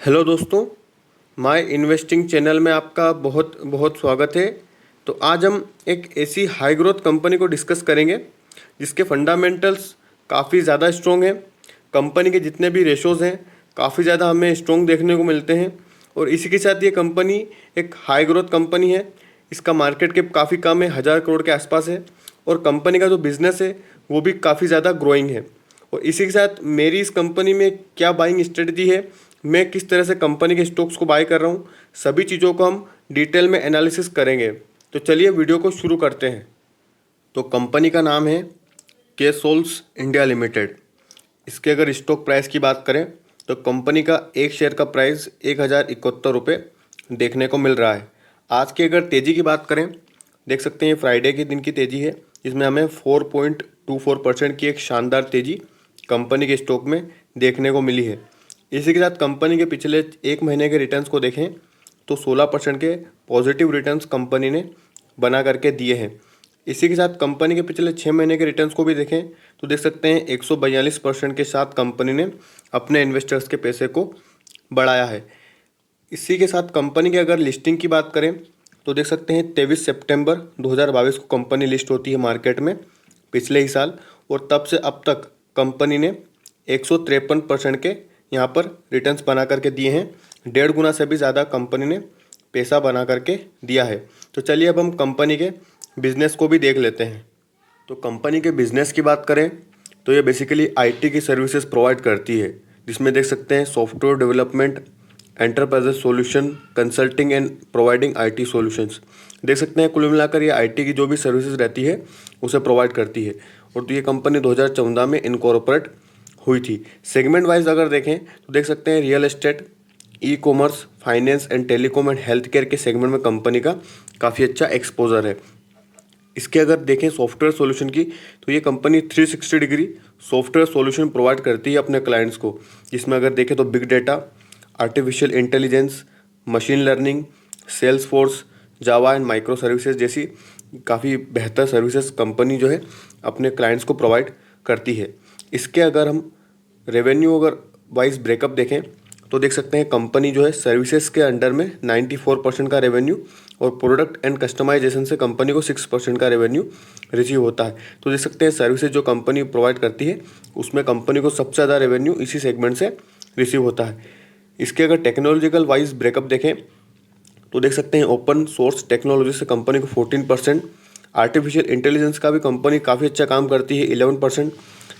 Hello दोस्तों, my investing channel में आपका बहुत बहुत स्वागत है। तो आज हम एक ऐसी हाई ग्रोथ कंपनी को डिस्कस करेंगे जिसके फंडामेंटल्स काफ़ी ज़्यादा स्ट्रॉन्ग हैं। कंपनी के जितने भी रेशोज़ हैं काफ़ी ज़्यादा हमें स्ट्रॉन्ग देखने को मिलते हैं और इसी के साथ ये कंपनी एक हाई ग्रोथ कंपनी है। इसका मार्केट कैप काफ़ी कम है, 1000 करोड़ के आसपास है और कंपनी का जो बिज़नेस है वो भी काफ़ी ज़्यादा ग्रोइंग है। और इसी के साथ मेरी इस कंपनी में क्या बाइंग स्ट्रेटजी है, मैं किस तरह से कंपनी के स्टॉक्स को बाय कर रहा हूँ, सभी चीज़ों को हम डिटेल में एनालिसिस करेंगे। तो चलिए वीडियो को शुरू करते हैं। तो कंपनी का नाम है केसोल्स इंडिया लिमिटेड। इसके अगर स्टॉक प्राइस की बात करें तो कंपनी का एक शेयर का प्राइस 1071 रुपये देखने को मिल रहा है। आज की अगर तेज़ी की बात करें, देख सकते हैं फ्राइडे के दिन की तेज़ी है, इसमें हमें 4.24% की एक शानदार तेज़ी कंपनी के स्टॉक में देखने को मिली है। इसी के साथ कंपनी के पिछले एक महीने के रिटर्न्स को देखें तो 16% के पॉजिटिव रिटर्न्स कंपनी ने बना करके दिए हैं। इसी के साथ कंपनी के पिछले 6 महीने के रिटर्न्स को भी देखें तो देख सकते हैं 142% के साथ कंपनी ने अपने इन्वेस्टर्स के पैसे को बढ़ाया है। इसी के साथ कंपनी की अगर लिस्टिंग की बात करें तो देख सकते हैं 23 सितंबर 2022 को कंपनी लिस्ट होती है मार्केट में पिछले ही साल, और तब से अब तक कंपनी ने 153% के यहाँ पर रिटर्न्स बना करके दिए हैं। 1.5 गुना से भी ज़्यादा कंपनी ने पैसा बना करके दिया है। तो चलिए अब हम कंपनी के बिज़नेस को भी देख लेते हैं। तो कंपनी के बिज़नेस की बात करें तो ये बेसिकली आईटी की सर्विसेज प्रोवाइड करती है, जिसमें देख सकते हैं software development, enterprise solution, consulting and providing IT solutions. देख सकते हैं कुल मिलाकर ये आईटी की जो भी सर्विसेज रहती है उसे प्रोवाइड करती है। और तो ये कंपनी 2014 में इनकॉर्पोरेट हुई थी। सेगमेंट वाइज अगर देखें तो देख सकते हैं real estate, e commerce, finance and telecom and health care के सेगमेंट में कंपनी का काफ़ी अच्छा एक्सपोजर है। इसके अगर देखें सॉफ्टवेयर सॉल्यूशन की तो ये company 360 degree software solution provide करती है अपने क्लाइंट्स को, जिसमें अगर देखें तो big data, artificial intelligence, machine learning, Salesforce, Java and microservices जैसी काफ़ी बेहतर सर्विसेज कंपनी जो है अपने क्लाइंट्स को प्रोवाइड करती है। इसके अगर हम रेवेन्यू अगर वाइज ब्रेकअप देखें तो देख सकते हैं कंपनी जो है सर्विसेज के अंडर में 94% का रेवेन्यू और प्रोडक्ट एंड कस्टमाइजेशन से कंपनी को 6% का रेवेन्यू रिसीव होता है। तो देख सकते हैं सर्विसेज जो कंपनी प्रोवाइड करती है उसमें कंपनी को सबसे ज़्यादा रेवेन्यू इसी सेगमेंट से रिसीव होता है। इसके अगर टेक्नोलॉजिकल वाइज ब्रेकअप देखें तो देख सकते हैं ओपन सोर्स टेक्नोलॉजी से कंपनी को 14%, आर्टिफिशियल इंटेलिजेंस का भी कंपनी काफ़ी अच्छा काम करती है 11%,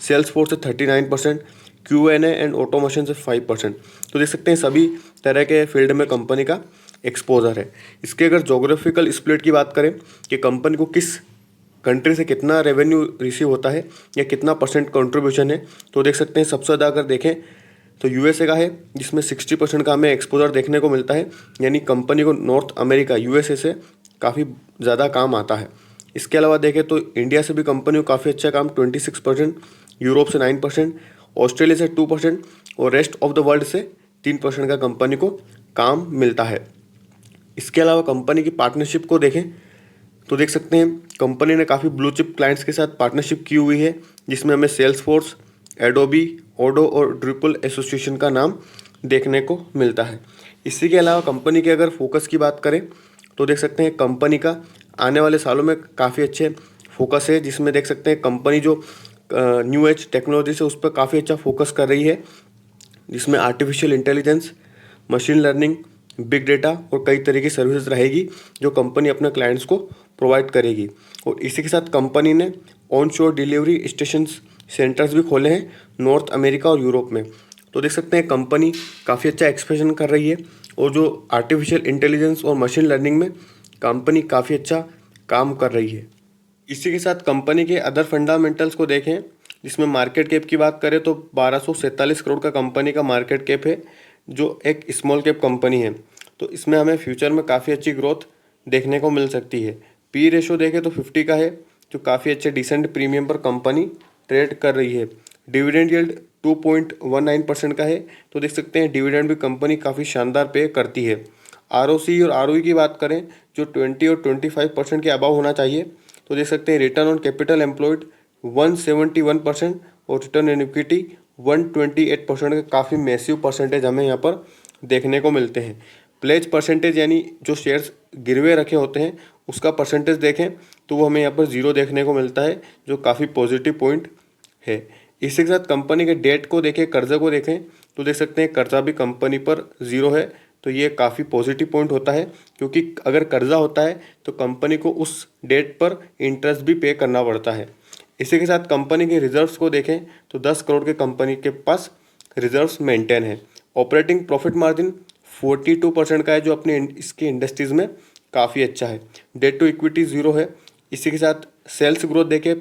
सेल्स फोर्स से 39%, क्यूएनए एंड ऑटोमेशन से 5%। तो देख सकते हैं सभी तरह के फील्ड में कंपनी का एक्सपोजर है। इसके अगर जोग्राफिकल स्प्लिट की बात करें कि कंपनी को किस कंट्री से कितना रेवेन्यू रिसीव होता है या कितना परसेंट कंट्रीब्यूशन है, तो देख सकते हैं सबसे ज़्यादा अगर देखें तो यूएसए का है, जिसमें 60% का हमें एक्सपोजर देखने को मिलता है, यानी कंपनी को नॉर्थ अमेरिका यूएसए से काफ़ी ज़्यादा काम आता है। इसके अलावा देखें तो इंडिया से भी कंपनी को काफ़ी अच्छा काम 26%, यूरोप से 9%, ऑस्ट्रेलिया से 2% और रेस्ट ऑफ द वर्ल्ड से 3% का कंपनी को काम मिलता है। इसके अलावा कंपनी की पार्टनरशिप को देखें तो देख सकते हैं कंपनी ने काफ़ी ब्लू चिप क्लाइंट्स के साथ पार्टनरशिप की हुई है, जिसमें हमें सेल्स फोर्स, एडोबी, ओडो और ड्रिपल एसोसिएशन का नाम देखने को मिलता है। इसी के अलावा कंपनी के अगर फोकस की बात करें तो देख सकते हैं कंपनी का आने वाले सालों में काफ़ी अच्छे फोकस है, जिसमें देख सकते हैं कंपनी जो न्यू एज टेक्नोलॉजी से उस पर काफ़ी अच्छा फोकस कर रही है, जिसमें artificial intelligence, machine learning, big data और कई तरह की सर्विसेज रहेगी जो कंपनी अपने क्लाइंट्स को प्रोवाइड करेगी। और इसी के साथ कंपनी ने ऑन शोर डिलीवरी स्टेशन सेंटर्स भी खोले हैं नॉर्थ अमेरिका और यूरोप में। तो देख सकते हैं कंपनी काफ़ी अच्छा एक्सपेंशन कर रही है और जो आर्टिफिशियल इंटेलिजेंस और मशीन लर्निंग में कंपनी काफ़ी अच्छा काम कर रही है। इसी के साथ कंपनी के अदर फंडामेंटल्स को देखें, जिसमें मार्केट कैप की बात करें तो 1247 करोड़ का कंपनी का मार्केट कैप है, जो एक स्मॉल कैप कंपनी है। तो इसमें हमें फ्यूचर में काफ़ी अच्छी ग्रोथ देखने को मिल सकती है। पी रेशो देखें तो 50 का है, जो काफ़ी अच्छे डिसेंट प्रीमियम पर कंपनी ट्रेड कर रही है। डिविडेंड यील्ड 2.19% का है, तो देख सकते हैं डिविडेंड भी कंपनी काफ़ी शानदार पे करती है। आरओसी और आरओई की बात करें जो 20 और 25% के अबाव होना चाहिए, तो देख सकते हैं रिटर्न ऑन कैपिटल एम्प्लॉयड 171% और रिटर्न ऑन इक्विटी 128% का काफ़ी मैसिव परसेंटेज हमें यहाँ पर देखने को मिलते हैं। प्लेज परसेंटेज यानी जो शेयर्स गिरवे रखे होते हैं उसका परसेंटेज देखें तो वो हमें यहाँ पर 0 देखने को मिलता है, जो काफ़ी पॉजिटिव पॉइंट है। इसी के साथ कंपनी के डेट को देखें, कर्जे को देखें तो देख सकते हैं कर्जा भी कंपनी पर 0 है। तो ये काफ़ी पॉजिटिव पॉइंट होता है, क्योंकि अगर कर्जा होता है तो कंपनी को उस डेट पर इंटरेस्ट भी पे करना पड़ता है। इसी के साथ कंपनी के रिजर्व्स को देखें तो 10 करोड़ के कंपनी के पास रिजर्व्स मेंटेन है। ऑपरेटिंग प्रॉफिट मार्जिन 42% का है, जो अपने इसकी इंडस्ट्रीज़ में काफ़ी अच्छा है। डेट टू इक्विटी 0 है। इसी के साथ सेल्स ग्रोथ देखें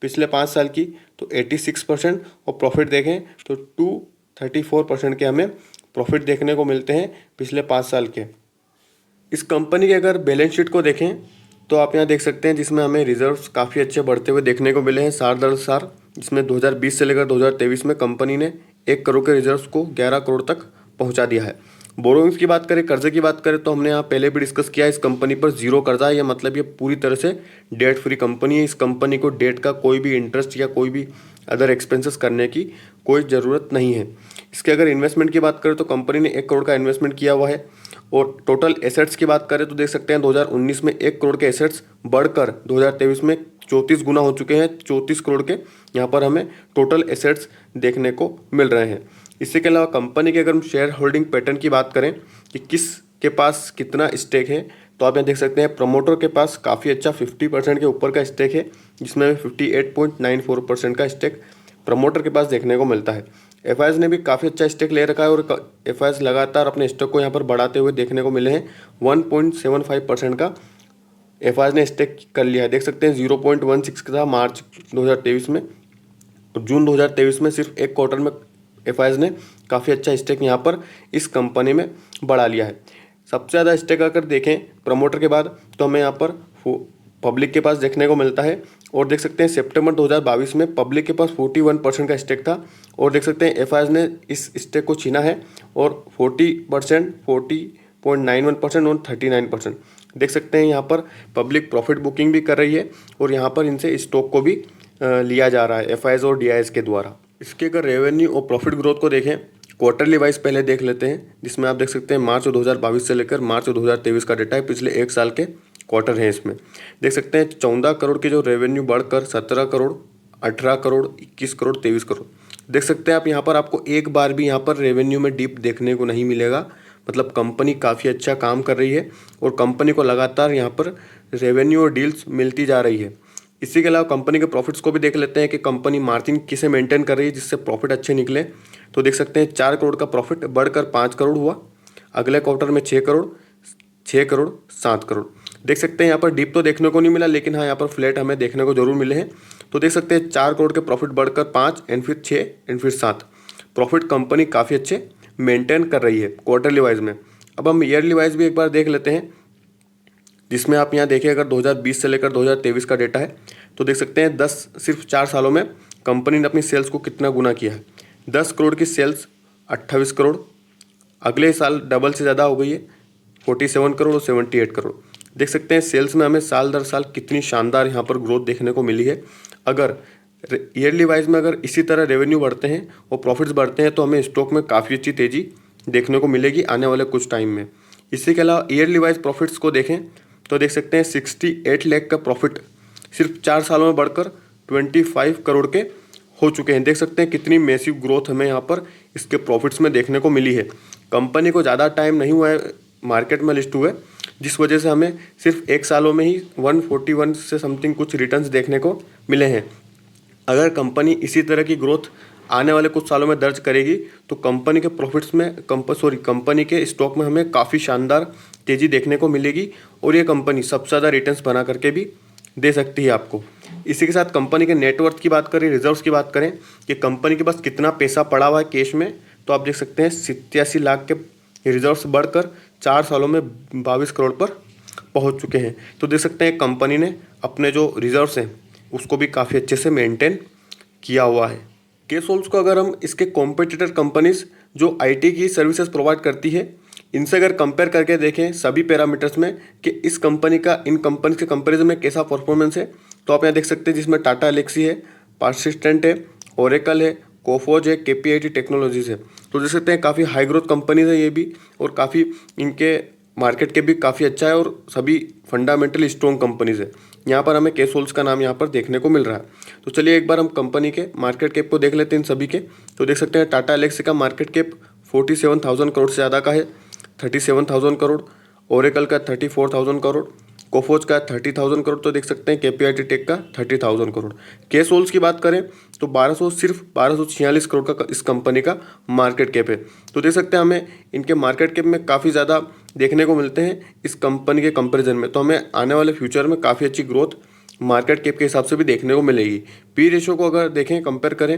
पिछले 5 साल की तो 86% और प्रॉफिट देखें तो 234% के हमें प्रॉफिट देखने को मिलते हैं पिछले 5 साल के। इस कंपनी के अगर बैलेंस शीट को देखें तो आप यहाँ देख सकते हैं, जिसमें हमें रिजर्व्स काफ़ी अच्छे बढ़ते हुए देखने को मिले हैं साल दर साल, जिसमें 2020 से लेकर 2023 में कंपनी ने 1 करोड़ के रिजर्व्स को 11 करोड़ तक पहुँचा दिया है। बोरोइंग्स की बात करें, कर्जे की बात करें तो हमने यहाँ पहले भी डिस्कस किया, इस कंपनी पर 0 कर्जा है। या मतलब ये पूरी तरह से डेट फ्री कंपनी है। इस कंपनी को डेट का कोई भी इंटरेस्ट या कोई भी अदर एक्सपेंसेस करने की कोई ज़रूरत नहीं है। इसके अगर इन्वेस्टमेंट की बात करें तो कंपनी ने 1 करोड़ का इन्वेस्टमेंट किया हुआ है। और टोटल एसेट्स की बात करें तो देख सकते हैं 2019 में 1 करोड़ के एसेट्स बढ़कर 2023 में 34 गुना हो चुके हैं। 34 करोड़ के यहाँ पर हमें टोटल एसेट्स देखने को मिल रहे हैं। इसके अलावा कंपनी के अगर हम शेयर होल्डिंग पैटर्न की बात करें कि किस के पास कितना स्टेक है, तो आप यहाँ देख सकते हैं प्रमोटर के पास काफ़ी अच्छा 50% के ऊपर का स्टेक है, जिसमें 58.94% का स्टेक प्रमोटर के पास देखने को मिलता है। एफआईएस ने भी काफ़ी अच्छा स्टेक ले रखा है और एफआईएस लगातार अपने स्टॉक को यहाँ पर बढ़ाते हुए देखने को मिले हैं। 1.75% का एफआईएस ने स्टेक कर लिया है। देख सकते हैं 0.16 का था मार्च 2023 में, और जून 2023 में सिर्फ 1 क्वार्टर में एफआईएस ने काफ़ी अच्छा स्टेक यहाँ पर इस कंपनी में बढ़ा लिया है। सबसे ज़्यादा स्टेक अगर देखें प्रमोटर के बाद तो हमें यहाँ पर पब्लिक के पास देखने को मिलता है। और देख सकते हैं सितंबर 2022 में पब्लिक के पास 41% का स्टेक था, और देख सकते हैं एफआईएस ने इस स्टेक को छीना है और 40%, 40.91% और 39%। देख सकते हैं यहाँ पर पब्लिक प्रॉफिट बुकिंग भी कर रही है और यहाँ पर इनसे स्टॉक को भी लिया जा रहा है एफआईएस और डीआईएस के द्वारा। इसके अगर रेवेन्यू और प्रॉफिट ग्रोथ को देखें क्वार्टरली वाइज पहले देख लेते हैं, जिसमें आप देख सकते हैं मार्च 2022 से लेकर मार्च 2023 का डेटा है। पिछले 1 साल के क्वार्टर हैं। इसमें देख सकते हैं 14 करोड़ के जो रेवेन्यू बढ़कर 17 करोड़, 18 करोड़, 21 करोड़, 23 करोड़। देख सकते हैं आप यहाँ पर आपको एक बार भी यहाँ पर रेवेन्यू में डिप देखने को नहीं मिलेगा। मतलब कंपनी काफ़ी अच्छा काम कर रही है और कंपनी को लगातार यहाँ पर रेवेन्यू और डील्स मिलती जा रही है। इसी के अलावा कंपनी के प्रॉफिट्स को भी देख लेते हैं कि कंपनी मार्जिन किसे मेंटेन कर रही है जिससे प्रॉफिट अच्छे निकले। तो देख सकते हैं 4 करोड़ का प्रॉफिट बढ़कर 5 करोड़ हुआ, अगले क्वार्टर में 6 करोड़, 6 करोड़, 7 करोड़। देख सकते हैं यहाँ पर डिप तो देखने को नहीं मिला, लेकिन हाँ यहाँ पर फ्लैट हमें देखने को जरूर मिले हैं। तो देख सकते हैं 4 करोड़ के प्रॉफिट बढ़कर 5 एंड फिर 6 एंड फिर 7। प्रॉफिट कंपनी काफ़ी अच्छे मेंटेन कर रही है क्वार्टरली वाइज में। अब हम ईयरली वाइज भी एक बार देख लेते हैं, जिसमें आप यहाँ देखिए अगर 2020 से लेकर 2023 का डेटा है तो देख सकते हैं सिर्फ 4 सालों में कंपनी ने अपनी सेल्स को कितना गुना किया है। 10 करोड़ की सेल्स 28 करोड़, अगले साल डबल से ज़्यादा हो गई है 47 करोड़ और 78 करोड़। देख सकते हैं सेल्स में हमें साल दर साल कितनी शानदार यहाँ पर ग्रोथ देखने को मिली है। अगर ईयरली वाइज में अगर इसी तरह रेवेन्यू बढ़ते हैं और प्रॉफिट्स बढ़ते हैं तो हमें स्टॉक में काफ़ी अच्छी तेज़ी देखने को मिलेगी आने वाले कुछ टाइम में। इसी के अलावा ईयरली वाइज प्रॉफिट्स को देखें तो देख सकते हैं 68 लाख का प्रॉफिट सिर्फ 4 सालों में बढ़कर 25 करोड़ के हो चुके हैं। देख सकते हैं कितनी मैसिव ग्रोथ हमें यहाँ पर इसके प्रॉफिट्स में देखने को मिली है। कंपनी को ज़्यादा टाइम नहीं हुआ है मार्केट में लिस्ट हुए, जिस वजह से हमें सिर्फ 1 सालों में ही 141 से समथिंग कुछ रिटर्न्स देखने को मिले हैं। अगर कंपनी इसी तरह की ग्रोथ आने वाले कुछ सालों में दर्ज करेगी तो कंपनी के प्रॉफिट्स में कंपनी के स्टॉक में हमें काफ़ी शानदार तेज़ी देखने को मिलेगी और ये कंपनी सबसे ज़्यादा रिटर्न्स बना करके भी दे सकती है आपको। इसी के साथ कंपनी के नेटवर्थ की बात करें, रिजर्व्स की बात करें कि कंपनी के पास कितना पैसा पड़ा हुआ है कैश में, तो आप देख सकते हैं 87 लाख के रिजर्व्स बढ़कर 4 सालों में 22 करोड़ पर पहुंच चुके हैं। तो देख सकते हैं कंपनी ने अपने जो रिजर्व्स हैं उसको भी काफ़ी अच्छे से मेंटेन किया हुआ है। केसोल्स को अगर हम इसके कॉम्पिटिटर कंपनीज जो आईटी की सर्विसेज प्रोवाइड करती है इनसे अगर कंपेयर करके देखें सभी पैरामीटर्स में कि इस कंपनी का इन कंपनी के कंपैरिजन में कैसा परफॉर्मेंस है, तो आप यहाँ देख सकते हैं जिसमें टाटा एलेक्सी है, परसिस्टेंट है, ओरेकल है, कोफोज है, केपीआईटी टेक्नोलॉजीज है। तो देख सकते हैं काफ़ी हाई ग्रोथ कंपनीज है ये भी, और काफ़ी इनके मार्केट कैप भी काफ़ी अच्छा है और सभी फंडामेंटली स्ट्रॉन्ग कंपनीज है। यहाँ पर हमें केसोल्स का नाम यहाँ पर देखने को मिल रहा है। तो चलिए एक बार हम कंपनी के मार्केट कैप को देख लेते हैं इन सभी के। तो देख सकते हैं टाटा एलेक्सी का मार्केट कैप 47,000 करोड़ से ज़्यादा का है, 37,000 करोड़। ओरेकल का 34,000 करोड़, कोफोज का 30,000 करोड़। तो देख सकते हैं केपीआईटी टेक का 30,000 करोड़। केसोल्स की बात करें तो 1246 करोड़ का इस कंपनी का मार्केट कैप है। तो देख सकते हैं हमें इनके मार्केट कैप में काफ़ी ज़्यादा देखने को मिलते हैं इस कंपनी के कंपैरिजन में। तो हमें आने वाले फ्यूचर में काफ़ी अच्छी ग्रोथ मार्केट कैप के हिसाब से भी देखने को मिलेगी। पी रेशो को अगर देखें, कंपेयर करें,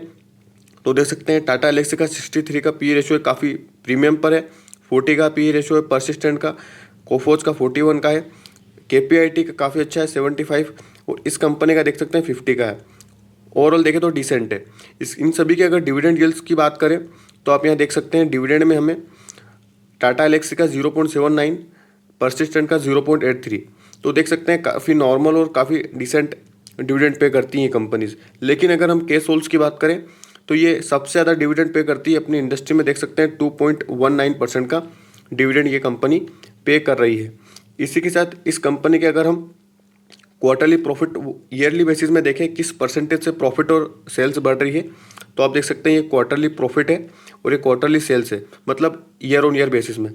तो देख सकते हैं टाटा एलेक्सी का 63 का पी रेशो है, काफ़ी प्रीमियम पर है। 40 का पी रेशो है परसिस्टेंट का। कोफोज का 41 का है। केपीआईटी का काफ़ी अच्छा है 75, और इस कंपनी का देख सकते हैं 50 का है। ओवरऑल देखें तो डिसेंट है। इन सभी के अगर डिविडेंड यील्ड्स की बात करें तो आप यहाँ देख सकते हैं डिविडेंड में हमें टाटा एलेक्सी का 0.79, परसिस्टेंट का 0.83। तो देख सकते हैं काफ़ी नॉर्मल और काफ़ी डिसेंट डिविडेंड पे करती हैं ये कंपनीज। लेकिन अगर हम केसोल्स की बात करें तो ये सबसे ज़्यादा डिविडेंड पे करती है अपनी इंडस्ट्री में। देख सकते हैं 2.19% का डिविडेंड ये कंपनी पे कर रही है। इसी के साथ इस कंपनी के अगर हम क्वार्टरली प्रॉफिट ईयरली बेसिस में देखें किस परसेंटेज से प्रॉफिट और सेल्स बढ़ रही है, तो आप देख सकते हैं ये क्वार्टरली प्रॉफिट है और ये क्वार्टरली सेल्स है, मतलब ईयर ऑन ईयर बेसिस में।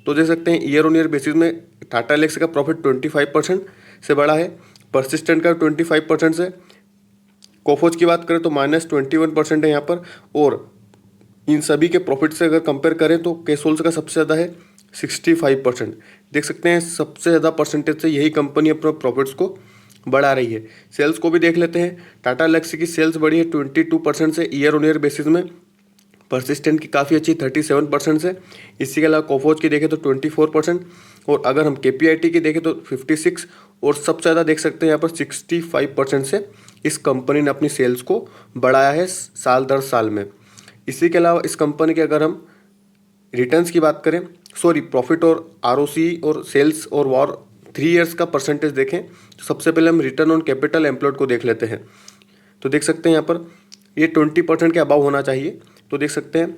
तो देख सकते हैं ईयर ऑन ईयर बेसिस में टाटा एलेक्सी का प्रॉफिट 25% से बढ़ा है, परसिस्टेंट का 25% से। कोफोज की बात करें तो -21% है यहाँ पर। और इन सभी के प्रॉफिट से अगर कंपेयर करें तो केसोल्स का सबसे ज़्यादा है 65%। देख सकते हैं सबसे ज़्यादा परसेंटेज से यही कंपनी अपने प्रॉफिट्स को बढ़ा रही है। सेल्स को भी देख लेते हैं। टाटा एलेक्सी की सेल्स बढ़ी है 22% से ईयर ऑन ईयर बेसिस में। परसिस्टेंट की काफ़ी अच्छी 37% से। इसी के अलावा कोफोज की देखें तो 24%, और अगर हम केपीआईटी की देखें तो 56, और सबसे ज़्यादा देख सकते हैं यहाँ पर 65% से इस कंपनी ने अपनी सेल्स को बढ़ाया है साल दर साल में। इसी के अलावा इस कंपनी के अगर हम रिटर्न्स की बात करें, प्रॉफिट और आरओसी और सेल्स और वॉर 3 ईयर्स का परसेंटेज देखें तो सबसे पहले हम रिटर्न ऑन कैपिटल एम्प्लॉयड को देख लेते हैं। तो देख सकते हैं यहाँ पर ये 20% के अबाव होना चाहिए। तो देख सकते हैं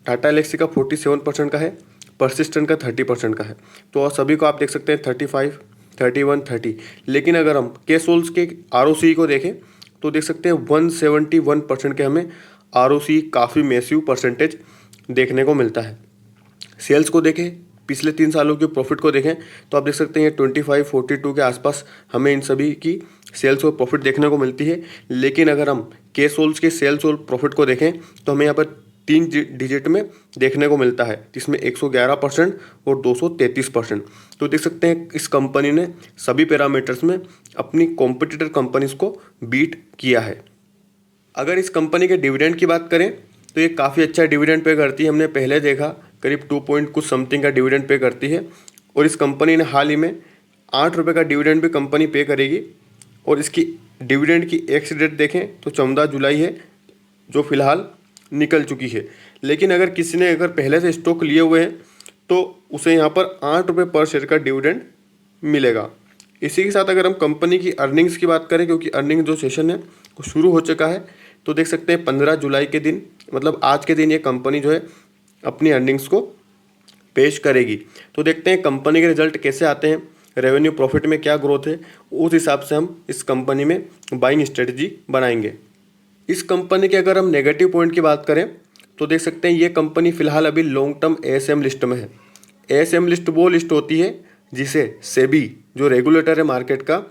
टाटा एलेक्सी का 47% का है, परसिस्टेंट का 30% का है। तो सभी को आप देख सकते हैं 35, 31, 30। लेकिन अगर हम केसोल्स के आरओसी को देखें तो देख सकते हैं 171% के हमें आरओसी काफ़ी मैसिव परसेंटेज देखने को मिलता है। सेल्स को देखें, पिछले 3 सालों के प्रॉफिट को देखें तो आप देख सकते हैं 25, 42 के आसपास हमें इन सभी की सेल्स और प्रॉफिट देखने को मिलती है। लेकिन अगर हम केसोल्स के सेल्स और प्रॉफिट को देखें तो हमें यहाँ पर 3 डिजिट में देखने को मिलता है, जिसमें 111% और 233%। तो देख सकते हैं इस कंपनी ने सभी पैरामीटर्स में अपनी कॉम्पिटिटर कंपनीज को बीट किया है। अगर इस कंपनी के डिविडेंड की बात करें तो ये काफ़ी अच्छा डिविडेंड पे करती है। हमने पहले देखा करीब 2 पॉइंट कुछ समथिंग का डिविडेंड पे करती है, और इस कंपनी ने हाल ही में 8 रुपये का डिविडेंड भी कंपनी पे करेगी। और इसकी डिविडेंड की एक्स डेट देखें तो 14 जुलाई है, जो फिलहाल निकल चुकी है। लेकिन अगर किसी ने अगर पहले से स्टॉक लिए हुए हैं तो उसे यहाँ पर 8 रुपये पर शेयर का डिविडेंड मिलेगा। इसी के साथ अगर हम कंपनी की अर्निंग्स की बात करें, क्योंकि अर्निंग जो सेशन है वो शुरू हो चुका है, तो देख सकते हैं 15 जुलाई के दिन, मतलब आज के दिन ये कंपनी जो है अपनी अर्निंग्स को पेश करेगी। तो देखते हैं कंपनी के रिजल्ट कैसे आते हैं, रेवेन्यू प्रॉफिट में क्या ग्रोथ है, उस हिसाब से हम इस कंपनी में बाइंग स्ट्रेटजी बनाएंगे। इस कंपनी के अगर हम नेगेटिव पॉइंट की बात करें तो देख सकते हैं ये कंपनी फ़िलहाल अभी लॉन्ग टर्म एएसएम लिस्ट में है। एएसएम लिस्ट वो लिस्ट होती है जिसे सेबी जो रेगुलेटर है मार्केट का,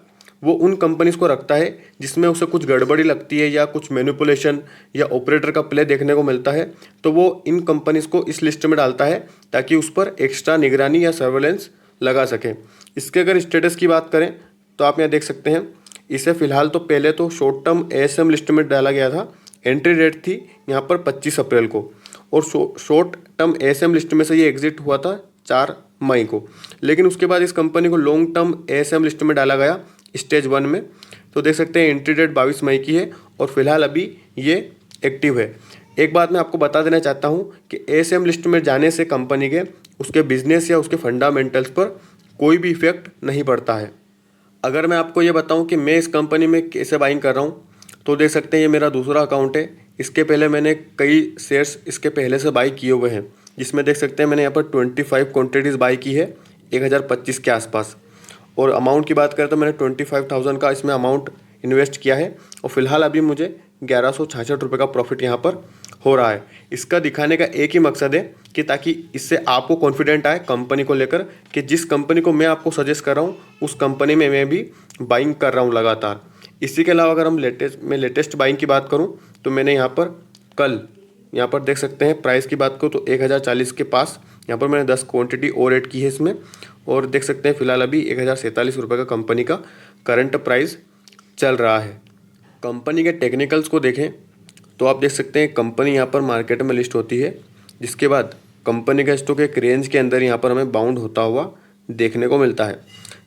वो उन कंपनीज को रखता है जिसमें उसे कुछ गड़बड़ी लगती है या कुछ मैनिपुलेशन या ऑपरेटर का प्ले देखने को मिलता है, तो वो इन कंपनीज को इस लिस्ट में डालता है ताकि उस पर एक्स्ट्रा निगरानी या सर्वेलेंस लगा सके। इसके अगर स्टेटस की बात करें तो आप यहाँ देख सकते हैं इसे फ़िलहाल तो पहले तो शॉर्ट टर्म एएसएम लिस्ट में डाला गया था। एंट्री डेट थी यहाँ पर 25 अप्रैल को, और शॉर्ट टर्म एएसएम लिस्ट में से ये एग्जिट हुआ था 4 मई को। लेकिन उसके बाद इस कंपनी को लॉन्ग टर्म एएसएम लिस्ट में डाला गया स्टेज 1 में। तो देख सकते हैं एंट्री डेट 22 मई की है और फिलहाल अभी ये एक्टिव है। एक बात मैं आपको बता देना चाहता हूँ कि एएसएम लिस्ट में जाने से कंपनी के उसके बिजनेस या उसके फंडामेंटल्स पर कोई भी इफेक्ट नहीं पड़ता है। अगर मैं आपको ये बताऊं कि मैं इस कंपनी में कैसे बाइंग कर रहा हूं, तो देख सकते हैं ये मेरा दूसरा अकाउंट है। इसके पहले मैंने कई शेयर्स इसके पहले से बाई किए हुए हैं, जिसमें देख सकते हैं मैंने यहाँ पर 25 क्वान्टिटीज़ बाई की है 1025 के आसपास। और अमाउंट की बात करें तो मैंने 25,000 का इसमें अमाउंट इन्वेस्ट किया है और फिलहाल अभी मुझे 1166 रुपये का प्रॉफिट यहाँ पर हो रहा है। इसका दिखाने का एक ही मकसद है कि ताकि इससे आपको कॉन्फिडेंट आए कंपनी को लेकर कि जिस कंपनी को मैं आपको सजेस्ट कर रहा हूँ उस कंपनी में मैं भी बाइंग कर रहा हूँ लगातार। इसी के अलावा अगर हम लेटेस्ट बाइंग की बात करूँ तो मैंने यहाँ पर कल यहाँ पर देख सकते हैं प्राइस की बात करूँ तो 1040 के पास यहाँ पर मैंने 10 क्वांटिटी और ऐड की है इसमें। और देख सकते हैं फिलहाल अभी 1047 रुपये का कंपनी का करंट प्राइस चल रहा है। कंपनी के टेक्निकल्स को देखें तो आप देख सकते हैं कंपनी यहाँ पर मार्केट में लिस्ट होती है, जिसके बाद कंपनी का स्टॉक एक रेंज के अंदर यहाँ पर हमें बाउंड होता हुआ देखने को मिलता है,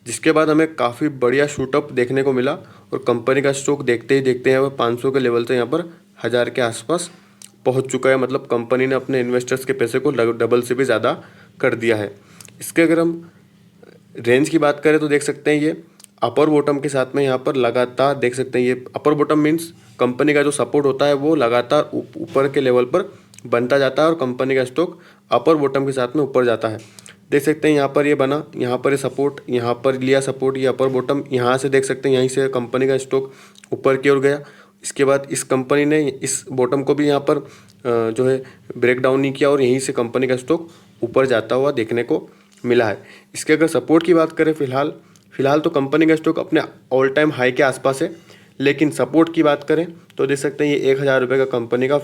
जिसके बाद हमें काफ़ी बढ़िया शूटअप देखने को मिला और कंपनी का स्टॉक देखते ही देखते यहाँ पर 500 के लेवल से यहाँ पर 1000 के आसपास पहुँच चुका है। मतलब कंपनी ने अपने इन्वेस्टर्स के पैसे को डबल से भी ज़्यादा कर दिया है। इसके अगर हम रेंज की बात करें तो देख सकते हैं ये अपर बॉटम के साथ में यहाँ पर लगातार देख सकते हैं, ये अपर बॉटम मीन्स कंपनी का जो सपोर्ट होता है वो लगातार ऊपर के लेवल पर बनता जाता है और कंपनी का स्टॉक अपर बॉटम के साथ में ऊपर जाता है। देख सकते हैं यहाँ पर ये बना, यहाँ पर ये सपोर्ट, यहाँ पर लिया सपोर्ट, ये अपर बॉटम, यहाँ से देख सकते हैं यहीं से कंपनी का स्टॉक ऊपर की ओर गया। इसके बाद इस कंपनी ने इस बॉटम को भी यहाँ पर जो है ब्रेक डाउन नहीं किया और यहीं से कंपनी का स्टॉक ऊपर जाता हुआ देखने को मिला है। इसके अगर सपोर्ट की बात करें फिलहाल तो कंपनी का स्टॉक अपने ऑल टाइम हाई के आसपास है, लेकिन सपोर्ट की बात करें तो देख सकते हैं ये 1000 रुपये का कंपनी का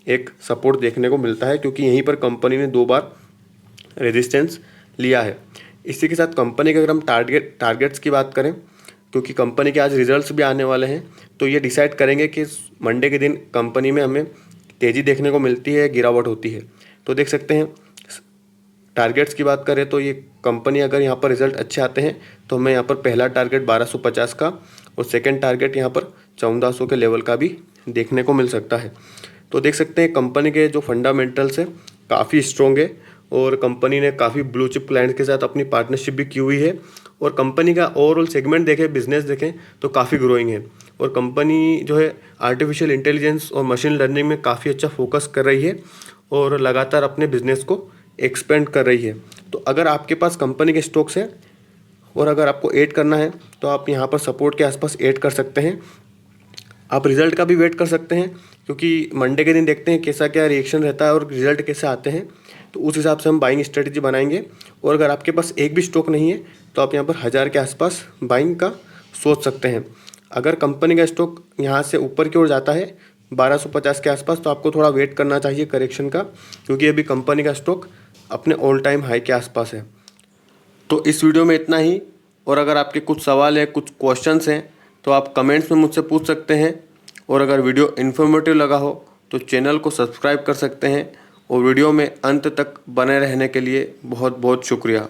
एक सपोर्ट देखने को मिलता है, क्योंकि यहीं पर कंपनी ने 2 बार रेजिस्टेंस लिया है। इसी के साथ कंपनी के अगर हम टारगेट्स की बात करें, क्योंकि कंपनी के आज रिजल्ट्स भी आने वाले हैं, तो ये डिसाइड करेंगे कि मंडे के दिन कंपनी में हमें तेज़ी देखने को मिलती है, गिरावट होती है। तो देख सकते हैं टारगेट्स की बात करें तो ये कंपनी अगर यहाँ पर रिजल्ट अच्छे आते हैं तो हमें यहाँ पर पहला टारगेट 1250 का और सेकंड टारगेट यहाँ पर 1400 के लेवल का भी देखने को मिल सकता है। तो देख सकते हैं कंपनी के जो फंडामेंटल्स है काफ़ी स्ट्रॉन्ग है और कंपनी ने काफ़ी ब्लू चिप क्लाइंट्स के साथ अपनी पार्टनरशिप भी की हुई है और कंपनी का ओवरऑल सेगमेंट देखें, बिजनेस देखें तो काफ़ी ग्रोइंग है और कंपनी जो है आर्टिफिशियल इंटेलिजेंस और मशीन लर्निंग में काफ़ी अच्छा फोकस कर रही है और लगातार अपने बिजनेस को एक्सपेंड कर रही है। तो अगर आपके पास कंपनी के स्टॉक्स हैं और अगर आपको ऐड करना है तो आप यहाँ पर सपोर्ट के आसपास ऐड कर सकते हैं। आप रिज़ल्ट का भी वेट कर सकते हैं, क्योंकि मंडे के दिन देखते हैं कैसा क्या रिएक्शन रहता है और रिज़ल्ट कैसे आते हैं, तो उस हिसाब से हम बाइंग स्ट्रेटजी बनाएंगे। और अगर आपके पास एक भी स्टॉक नहीं है तो आप यहाँ पर 1000 के आसपास बाइंग का सोच सकते हैं। अगर कंपनी का स्टॉक यहाँ से ऊपर की ओर जाता है 1250 के आसपास तो आपको थोड़ा वेट करना चाहिए करेक्शन का, क्योंकि अभी कंपनी का स्टॉक अपने ऑल टाइम हाई के आसपास है। तो इस वीडियो में इतना ही, और अगर आपके कुछ सवाल है, कुछ क्वेश्चंस हैं तो आप कमेंट्स में मुझसे पूछ सकते हैं। और अगर वीडियो इन्फॉर्मेटिव लगा हो तो चैनल को सब्सक्राइब कर सकते हैं। और वीडियो में अंत तक बने रहने के लिए बहुत बहुत शुक्रिया।